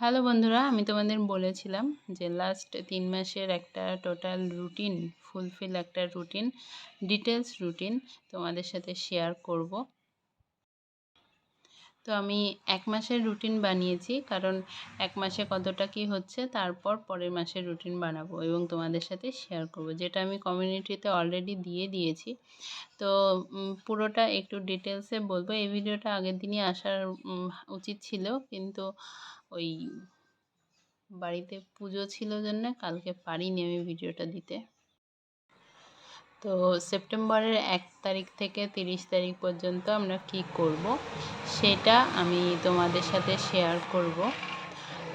Hello বন্ধুরা, আমি তোমাদের বলেছিলাম যে লাস্ট 3 মাসের একটা টোটাল রুটিন, ফুলফিল একটা রুটিন, ডিটেলস রুটিন তোমাদের সাথে শেয়ার করব। তো আমি 1 মাসের রুটিন বানিয়েছি, কারণ 1 মাসে কতটা কি হচ্ছে তারপর পরের মাসের রুটিন বানাবো এবং তোমাদের সাথে শেয়ার করব, যেটা আমি কমিউনিটিতে অলরেডি দিয়ে দিয়েছি। তো পুরোটা একটু ডিটেলসে বলবো। এই ভিডিওটা আগের দিনই আসার উচিত ছিল, কিন্তু ওই বাড়িতে পুজো ছিল জন্য কালকে পারিনি আমি ভিডিওটা দিতে। তো সেপ্টেম্বরের 1 তারিখ থেকে 30 তারিখ পর্যন্ত আমরা কি করব সেটা আমি তোমাদের সাথে শেয়ার করব।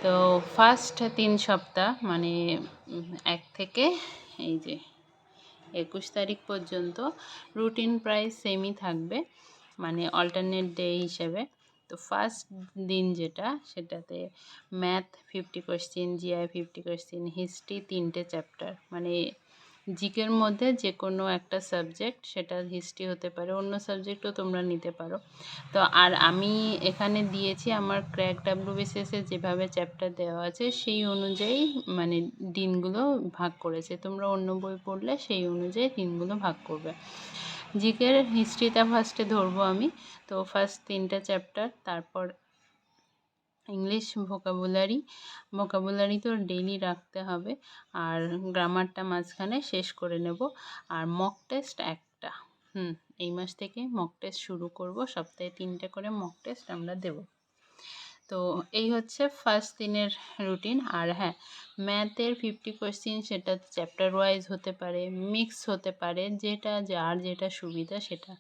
তো ফার্স্ট 3 সপ্তাহ মানে 1 থেকে এই যে 21 তারিখ পর্যন্ত রুটিন প্রায় সেমই থাকবে, মানে অল্টারনেট ডে হিসেবে। তো ফার্স্ট দিন যেটা, সেটাতে math 50 question, GI 50 question, history 3টে চ্যাপ্টার, মানে জিকের মধ্যে যে কোনো একটা সাবজেক্ট, সেটা হিস্ট্রি হতে পারে, অন্য সাবজেক্টও তোমরা নিতে পারো। তো আর আমি এখানে দিয়েছি আমার ক্র্যাক ডাব্লিউবিসিএসে যেভাবে চ্যাপ্টার দেওয়া আছে সেই অনুযায়ী, মানে দিনগুলো ভাগ করেছে। তোমরা অন্য বই পড়লে সেই অনুযায়ী দিনগুলো ভাগ করবে। জিকের হিস্ট্রিটা ফার্স্টে ধরবো আমি। তো ফার্স্ট 3টে চ্যাপ্টার, তারপর ইংলিশ ভোকাবুলারি তো ডেইলি রাখতে হবে, আর গ্রামারটা মাঝখানে শেষ করে নেব। আর মক টেস্ট একটা, এই মাস থেকে মক টেস্ট শুরু করব, সপ্তাহে 3টে করে মক টেস্ট আমরা দেব। তো এই হচ্ছে ফার্স্ট দিনের রুটিন। আর হ্যাঁ, ম্যাথের 50 কোয়েশ্চেন সেটা চ্যাপ্টার ওয়াইজ হতে পারে, মিক্স হতে পারে, যেটা যার যেটা সুবিধা সেটা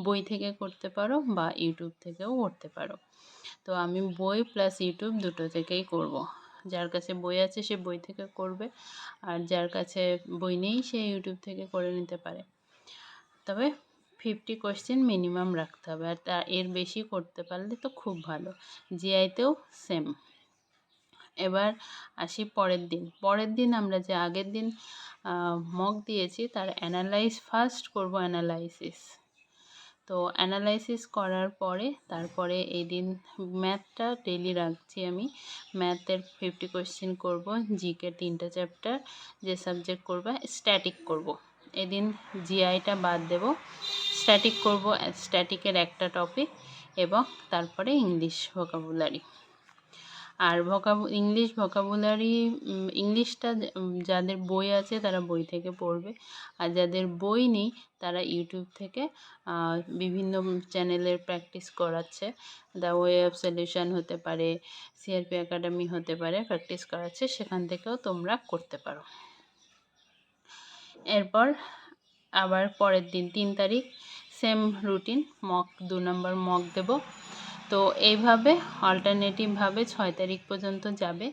বই থেকে করতে পারো বা ইউটিউব থেকেও করতে পারো। তো আমি বই প্লাস ইউটিউব দুটো থেকেই করব। যার কাছে বই আছে সে বই থেকে করবে, আর যার কাছে বই নেই সে ইউটিউব থেকে করে নিতে পারে। তবে 50 কোয়েশ্চেন মিনিমাম রাখতে হবে, আর এর বেশি করতে পারলে তো খুব ভালো। জিআইতেও সেম। এবার আসি পরের দিন আমরা যে আগের দিন মক দিয়েছি তার ফার্স্ট করব অ্যানালাইসিস। তো অ্যানালাইসিস করার পরে তারপরে এই দিন ম্যাথটা ডেলি রাখছি আমি। ম্যাথের 50 কোয়েশ্চেন করব, জিকে 3টে চ্যাপ্টার, যে সাবজেক্ট করবে স্ট্যাটিক করব। এদিন জিআইটা বাদ দেব, স্ট্যাটিক করব, স্ট্যাটিকের একটা টপিক, এবং তারপরে ইংলিশ ভোকাবুলারি। আর ইংলিশ ভোকাবুলারি, ইংলিশটা যাদের বই আছে তারা বই থেকে পড়বে, আর যাদের বই নেই তারা ইউটিউব থেকে বিভিন্ন চ্যানেলের প্র্যাকটিস করাচ্ছে। দ্য ওয়ে অফ সলিউশন হতে পারে, সিআরপি একাডেমি হতে পারে, প্র্যাকটিস করাচ্ছে, সেখান থেকেও তোমরা করতে পারো। এরপর আবার পরের দিন 3 তারিখ সেম রুটিন, মক 2 নম্বর মক দেব। তো এইভাবে অল্টারনেটিভভাবে 6 তারিখ পর্যন্ত যাবে।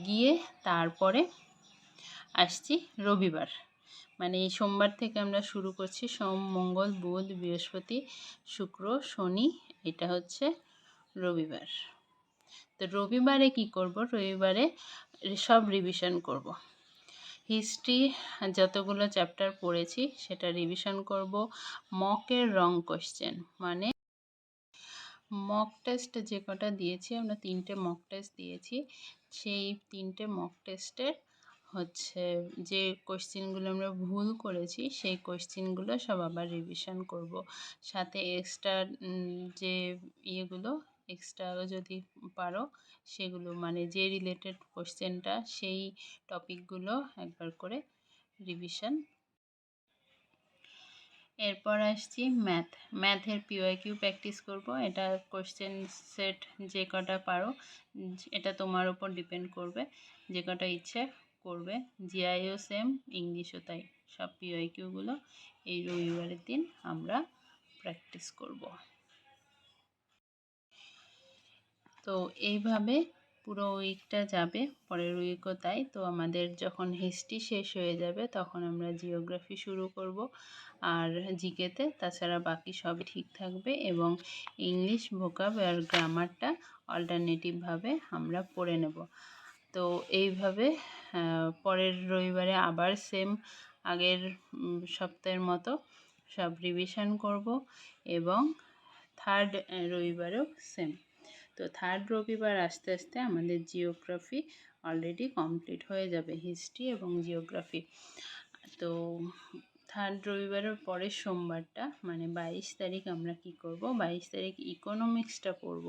গিয়ে তারপরে আসছি রবিবার, মানে এই সোমবার থেকে আমরা শুরু করছি। সোম, মঙ্গল, বুধ, বৃহস্পতি, শুক্র, শনি, এটা হচ্ছে রবিবার। তো রবিবারে কি করব? রবিবারে সব রিভিশন করব। হিস্ট্রি যতগুলো চ্যাপ্টার পড়েছি সেটা রিভিশন করব। মকের রং কোশ্চেন, মানে মক টেস্ট যে কটা দিয়েছি, আমরা 3টে মক টেস্ট দিয়েছি, সেই 3টে মক টেস্টের হচ্ছে যে কোশ্চেনগুলো আমরা ভুল করেছি সেই কোশ্চেনগুলো সব আবার রিভিশন করব। সাথে এক্সট্রা যে ইয়েগুলো, এক্সট্রা যদি পারো সেগুলো, মানে যে রিলেটেড কোশ্চেনটা সেই টপিকগুলো একবার করে রিভিশন। এরপর আসছি ম্যাথের পিওয়াইকিউ প্র্যাকটিস করব। এটা কোশ্চেন সেট যে কটা পারো, এটা তোমার ওপর ডিপেন্ড করবে, যে কটা ইচ্ছে করবে। জিআইও সেম, ইংলিশও তাই। সব পিওয়াইকিউগুলো এই রবিবারের দিন আমরা প্র্যাকটিস করব। তো এইভাবে পুরো উইকটা যাবে, পরের উইকও তাই। তো আমাদের যখন হিস্ট্রি শেষ হয়ে যাবে তখন আমরা জিওগ্রাফি শুরু করব, আর জিকেতে তাছাড়া বাকি সবই ঠিক থাকবে, এবং ইংলিশ ভোকাব আর গ্রামারটা অল্টারনেটিভভাবে আমরা পড়ে নেব। তো এইভাবে পরের রবিবারে আবার সেম আগের সপ্তাহের মতো সব রিভিশন করব, এবং থার্ড রবিবারেও সেম। তো তো থার্ড রবিবার আস্তে আস্তে আমাদের জিওগ্রাফি অলরেডি কমপ্লিট হয়ে যাবে, হিস্ট্রি এবং জিওগ্রাফি। তো থার্ড রবিবারের পরের সোমবারটা মানে 22 তারিখ আমরা কি করব, 22 তারিখ ইকোনমিক্সটা পড়ব।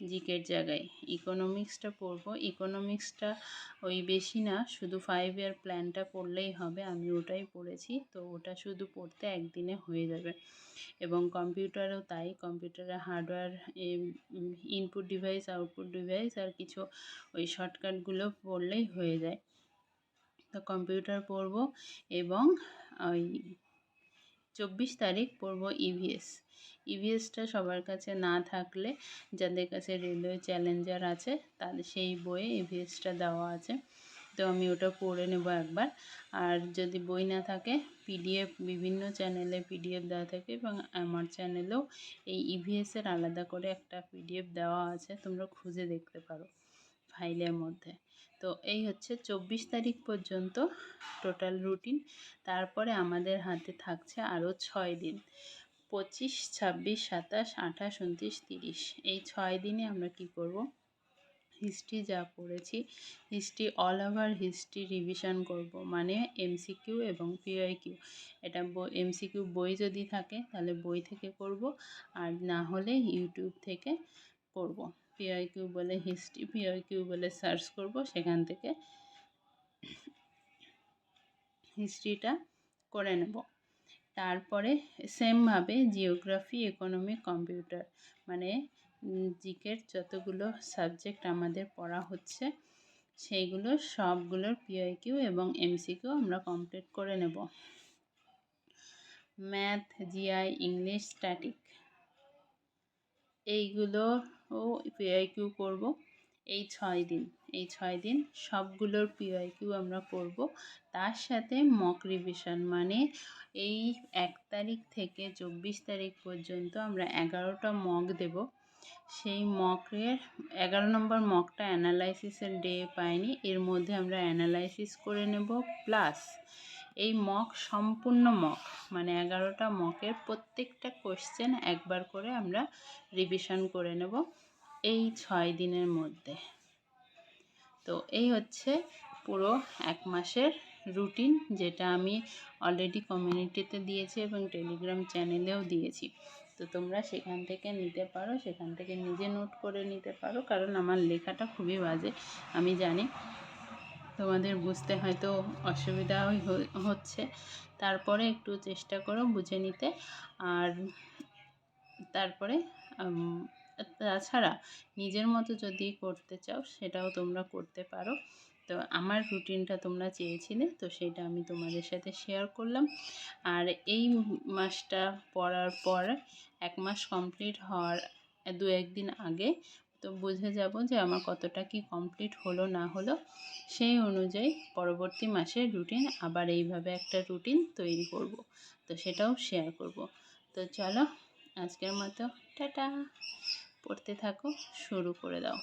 জিকের জায়গায় ইকোনমিক্সটা পড়ব। ইকোনমিক্সটা ওই বেশি না, শুধু 5 ইয়ার প্ল্যানটা পড়লেই হবে। আমি ওটাই পড়েছি, তো ওটা শুধু পড়তে একদিনে হয়ে যাবে। এবং কম্পিউটারেও তাই, কম্পিউটারে hardware, input device, output device আর কিছু ওই শর্টকাটগুলো পড়লেই হয়ে যায়। তো কম্পিউটার পড়ব এবং ওই 24 তারিখ পড়ব ইভিএস। ইভিএসটা সবার কাছে না থাকলে, যাদের কাছে রেলওয়ে চ্যালেঞ্জার আছে তাদের সেই বইয়ে ইভিএসটা দেওয়া আছে, তো আমি ওটা পড়ে নেব একবার। আর যদি বই না থাকে, পিডিএফ বিভিন্ন চ্যানেলে পিডিএফ দেওয়া থাকে এবং আমার চ্যানেলেও এই ইভিএসের আলাদা করে একটা পিডিএফ দেওয়া আছে, তোমরা খুঁজে দেখতে পারো ফাইলের মধ্যে। তো এই হচ্ছে 24 তারিখ পর্যন্ত টোটাল রুটিন। তারপরে আমাদের হাতে থাকছে আরও 6 দিন, 25, 26, 27, 28, 29, 30। এই 6 দিনে আমরা কি করব, হিস্ট্রি যা পড়েছি, history all over history revision করব, মানে এমসিকিউ এবং পিওয়াইকিউ। এটা এমসিকিউ বই যদি থাকে তাহলে বই থেকে করব, আর না হলে ইউটিউব থেকে করব। পিওয়াইকিউ বলে হিস্ট্রি, পিওয়াইকিউ বলে সার্চ করব, সেখান থেকে হিস্ট্রিটা করে নেব। তারপরে সেমভাবে জিওগ্রাফি, ইকোনমি, কম্পিউটার মানে জিকের যতগুলো সাবজেক্ট আমাদের পড়া হচ্ছে সেইগুলো সবগুলোর পিওয়াইকিউ এবং এমসিকিউ আমরা কমপ্লিট করে নেব। ম্যাথ, জিআই, ইংলিশ, স্ট্যাটিক এইগুলোও পিওয়াইকিউ করব। এই 6 দিন, এই 6 দিন সবগুলোর পিওয়াইকিউ আমরা করব। তার সাথে মক রিভিশন, মানে এই 1 তারিখ থেকে 24 তারিখ পর্যন্ত আমরা 11টা মক দেব। সেই মকের 11 নম্বর মকটা অ্যানালাইসিসের ডে পাইনি, এর মধ্যে আমরা অ্যানালাইসিস করে নেব, প্লাস এই মক সম্পূর্ণ মক মানে 11টা মকের প্রত্যেকটা কোশ্চেন একবার করে আমরা রিভিশন করে নেব এই 6 দিনের মধ্যে। তো এই হচ্ছে পুরো 1 মাসের রুটিন, যেটা আমি অলরেডি কমিউনিটিতে দিয়েছি এবং টেলিগ্রাম চ্যানেলেও দিয়েছি। তো তোমরা সেখান থেকে নিতে পারো, সেখান থেকে নিজে নোট করে নিতে পারো, কারণ আমার লেখাটা খুবই বাজে আমি জানি, তোমাদের বুঝতে হয়তো অসুবিধা হচ্ছে, তারপরে একটু চেষ্টা করো বুঝে নিতে। আর তারপরে তাছাড়া নিজের মতো যদি করতে চাও সেটাও তোমরা করতে পারো। তো আমার রুটিনটা তোমরা চেয়েছিলে, তো সেটা আমি তোমাদের সাথে শেয়ার করলাম। আর এই মাসটা পড়ার পর 1 মাস কমপ্লিট হওয়ার 2-1 দিন আগে তো বুঝে যাব যে আমার কতটা কি কমপ্লিট হলো না হলো। সেই অনুযায়ী পরবর্তী মাসের রুটিন আবার এইভাবে একটা রুটিন তৈরি করব, তো সেটাও শেয়ার করব। তো চলো আজকের মতো টাটা, পড়তে থাকো, শুরু করে দাও।